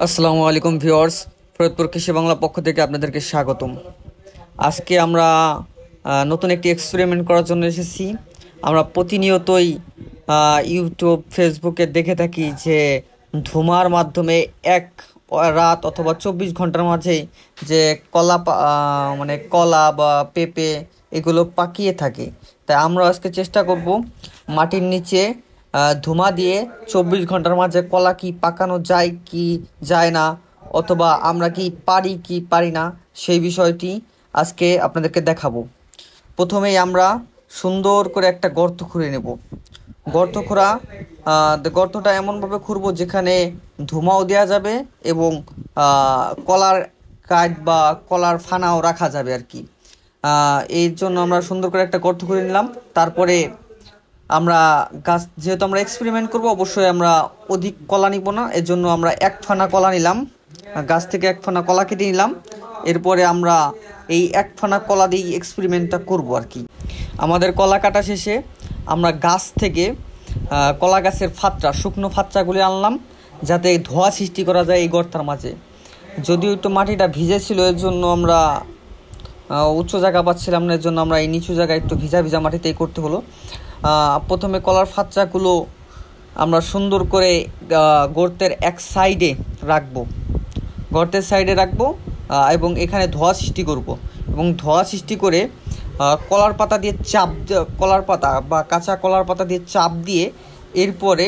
আসসালামু আলাইকুম ভিউয়ার্স, ফরিদপুর কৃষি বাংলা পক্ষ থেকে আপনাদেরকে স্বাগতম। আজকে আমরা নতুন একটি এক্সপেরিমেন্ট করার জন্য এসেছি। আমরা প্রতিনিয়তই ইউটিউব ফেসবুকে দেখে থাকি যে ধুমার মাধ্যমে এক রাত অথবা 24 ঘন্টার মাঝে যে মানে কলা বা পেঁপে এগুলো পাকিয়ে থাকে। তাই আমরা আজকে চেষ্টা করব মাটির নিচে ধুমা দিয়ে 24 ঘন্টার মাঝে কলা কি পাকানো যায় কি যায় না, অথবা আমরা কি পারি কি পারি না, সেই বিষয়টি আজকে আপনাদেরকে দেখাবো। প্রথমেই আমরা সুন্দর করে একটা গর্ত খুঁড়ে নেব। গর্তটা এমনভাবে খুঁড়বো যেখানে ধুমাও দেওয়া যাবে এবং কলার কাঠ বা কলার ফানাও রাখা যাবে আর কি। এর জন্য আমরা সুন্দর করে একটা গর্ত খুঁড়ে নিলাম। তারপরে আমরা গাছ, যেহেতু আমরা এক্সপেরিমেন্ট করব, অবশ্যই আমরা অধিক কলা নিব না, এর জন্য আমরা এক ফানা কলা নিলাম। গাছ থেকে এক ফানা কলা কেটে নিলাম। এরপরে আমরা এই এক ফানা কলা দিয়ে এক্সপেরিমেন্টটা করব আর কি। আমাদের কলা কাটা শেষে আমরা গাছ থেকে কলা গাছের শুকনো ফাত্রাগুলি আনলাম, যাতে ধোঁয়া সৃষ্টি করা যায় এই গর্তার মাঝে। যদিও একটু মাটিটা ভিজে ছিল, এর জন্য আমরা উচ্চ জায়গা পাচ্ছিলাম না, এর জন্য আমরা এই নিচু জায়গায় একটু ভিজা ভিজা মাটিতেই করতে হলো। প্রথমে কলার ফাত্রাগুলো আমরা সুন্দর করে গর্তের এক সাইডে রাখবো, এবং এখানে ধোঁয়া সৃষ্টি করব। এবং ধোঁয়া সৃষ্টি করে কলার পাতা দিয়ে কলার পাতা বা কাঁচা কলার পাতা দিয়ে চাপ দিয়ে এরপরে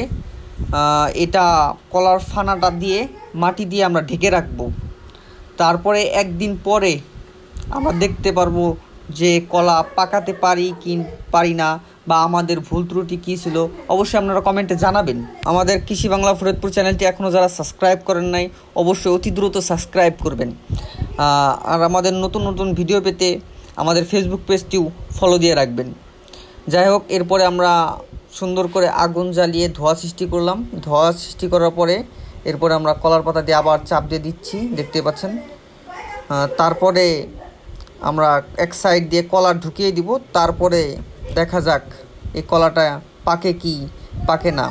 এটা কলার ফানাটা দিয়ে মাটি দিয়ে আমরা ঢেকে রাখবো। তারপরে একদিন পরে আমরা দেখতে পারবো যে কলা পাকাতে পারি কি পারি না, বা আমাদের ভুল ত্রুটি কী ছিল। অবশ্যই আপনারা কমেন্টে জানাবেন। আমাদের কৃষি বাংলা ফরিদপুর চ্যানেলটি এখনও যারা সাবস্ক্রাইব করেন নাই, অবশ্যই অতি দ্রুত সাবস্ক্রাইব করবেন। আর আমাদের নতুন নতুন ভিডিও পেতে আমাদের ফেসবুক পেজটিও ফলো দিয়ে রাখবেন। যাই হোক, এরপরে আমরা সুন্দর করে আগুন জ্বালিয়ে ধোঁয়া সৃষ্টি করলাম। ধোঁয়া সৃষ্টি করার পরে এরপরে আমরা কলার পাতা দিয়ে আবার চাপ দিয়ে দিচ্ছি, দেখতে পাচ্ছেন। তারপরে আমরা এক সাইড দিয়ে কলা ঢুকিয়ে দিব। তারপরে দেখা যাক এই কলাটা পাকে কি পাকে না।